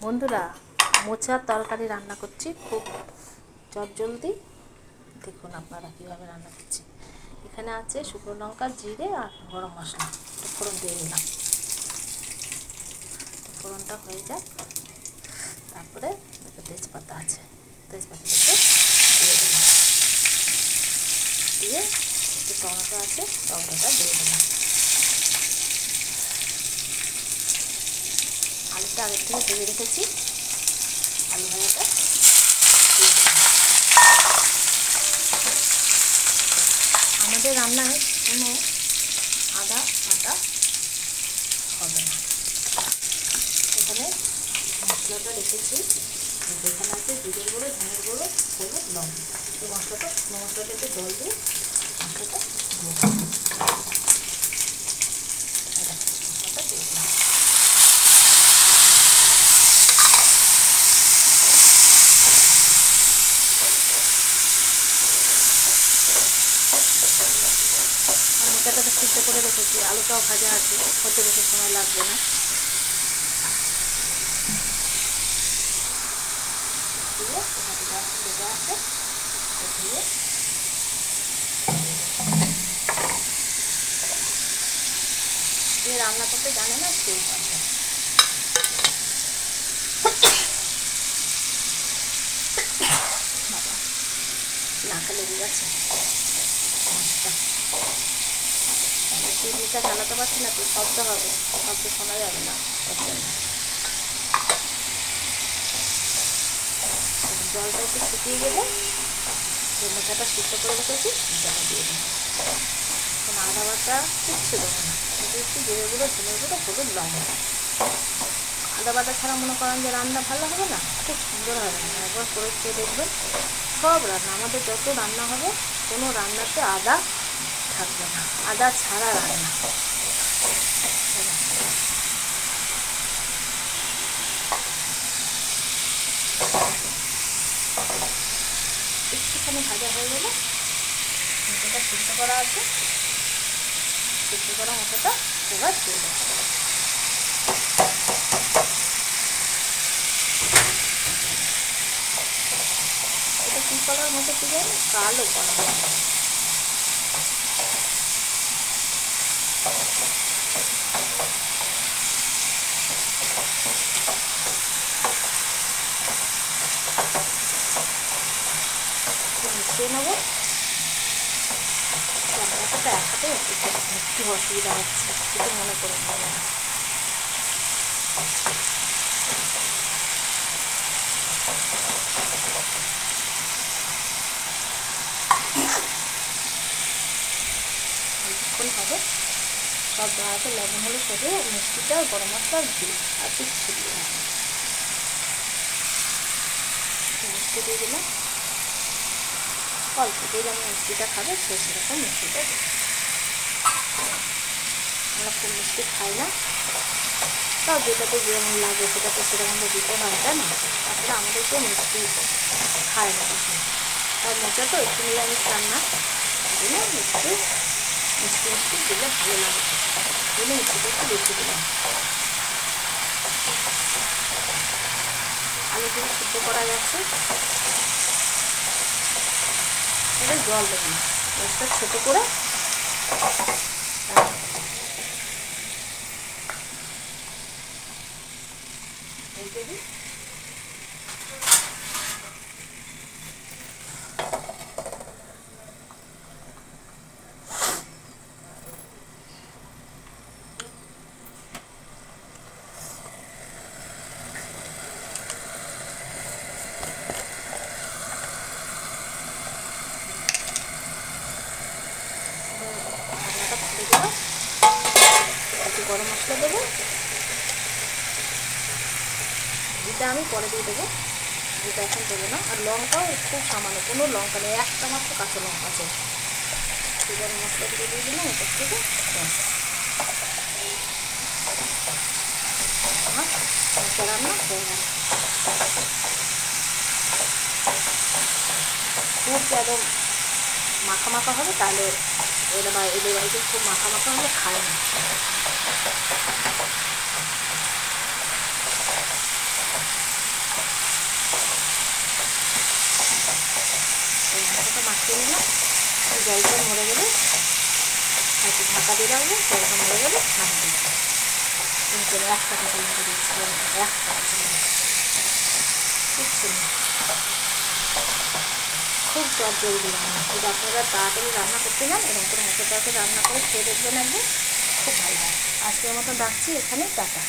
বন্ধুরা, মোচার তরকারি রান্না করছি খুব চটজলদি। দেখুন আপনারা কীভাবে রান্না করছি। এখানে আছে শুকনো লঙ্কা, জিরে আর গরম মশলা। ফোড়ন দিয়ে দিলাম। ফোড়নটা হয়ে যায়, তারপরে তেজপাতা আছে, তেজপাতাটাকে দিয়ে দিলাম। দিয়ে একটু টমেটো আছে, টমেটোটা দিয়ে দিলাম। আলুটা আগের থেকে ভেজে রেখেছি, আলু ভাজাটা দিয়ে দিলাম। আমাদের রান্নায় কোনো আদা বাটা হবে না। এখানে মশলাটা রেখেছি, যেখানে আছে জিরের গুঁড়ো, ধনের গুঁড়ো, হলুদ, লবণ। এই মশলাটা একটু জল দিয়ে মশলাটা দিয়ে দিলাম। মোচাটাকে সিদ্ধ করে রেখেছি, আলুটাও ভাজা আছে, হতে বেশি সময় লাগবে না। দিয়ে লেগে আছে, দিয়ে যে রান্না করতে জানে না সেই পারবে। বাবা, নাকে লেগে গেছে। টিভিটা চালাতে পারছি না, তো শব্দ হবে, শব্দ শোনা যাবে না। জলটা একটু শুকিয়ে গেলে যে মোচাটা সিদ্ধ করে রেখেছি জলটা দিয়ে দেবো। এখন আদা বাটা কিচ্ছু দেবো না, শুধু একটু জিরে গুঁড়ো, ধনের গুঁড়ো, হলুদ, লবণ। আদা বাটা ছাড়া মনে করেন যে রান্না ভালো হবে না, খুব সুন্দর হবে না। একবার করে খেয়ে দেখবেন। সব রান্না, আমাদের যত রান্না হবে, কোনো রান্নাতে আদা থাকবে না, আদা ছাড়া রান্না। একটুখানি ভাজা হয়ে গেলে মোচাটা সিদ্ধ করা আছে, সিদ্ধ করা মোচাটা এবার দিয়ে দেবো। এটা কী কালার মতো কি জানি, কালো কালার। মিশিয়ে নেবো। রান্নাটা একসাথে একটু অসুবিধা হচ্ছে, কিছু মনে করে নেবে না। কিছুক্ষণ হবে, সব দেওয়াতে লবণ হলে সবে মিষ্টিটা, গরম মশলা, ঘি আর কিচ্ছু দিয়ে হবে। মিষ্টি দিয়ে দিলাম, অল্প দিয়ে যেমন মিষ্টিটা খাবে সে সেরকম মিষ্টিটা দেবে। আমরা খুব মিষ্টি খাই না, তাও যেটাতে যেমন লাগে সেটাতে সেরকম দিতে হয়, তাই না? তারপরে আমাদের কেউ মিষ্টি খায় না বেশি, তাই মোচা তো একটু নিরামিষ রান্না, দিলে একটু মিষ্টি মিষ্টি দিলে ভালো লাগে, দিলে মিষ্টিটা একটু বেশি দিলাম। আলুগুলো সিদ্ধ করা গেছে, এবার জল দেবো না, গ্যাসটা ছোটো করে রেখে দিই। ঢাকনাটা খুলে দেবো, একটু গরম মশলা দেবো, ঘিটা আমি পরে দিয়ে দেবো, ঘিটা এখন দেবো না। আর লঙ্কাও খুব সামান্য, কোনো লঙ্কা নেই, একটা মাত্র কাঁচা লঙ্কা আছে। গরম মশলা দিয়ে দিলাম এটার থেকে। আমার মোচা রান্না হয়ে গেল। খুব একদম মাখা মাখা হবে, তাহলে এদের বাড়িতে খুব মাখা মাখা হলে খায় না। না, জলটা মরে গেলে একটু ঢাকা দিয়ে রাখবো, জলটা মরে গেলে নামিয়ে দেবো। চলো 1 কাটা টমেটো দিচ্ছি, 1 কাটা কিচ্ছু না, খুব জলদি রান্না। যদি আপনারা তাড়াতাড়ি রান্না করতে যান, এরকম করে মাছের তরকারি রান্না করে খেয়ে দেখবেন একদিন, খুব ভালো হয়। আজকের মতো রাখছি এখানে, টাটা।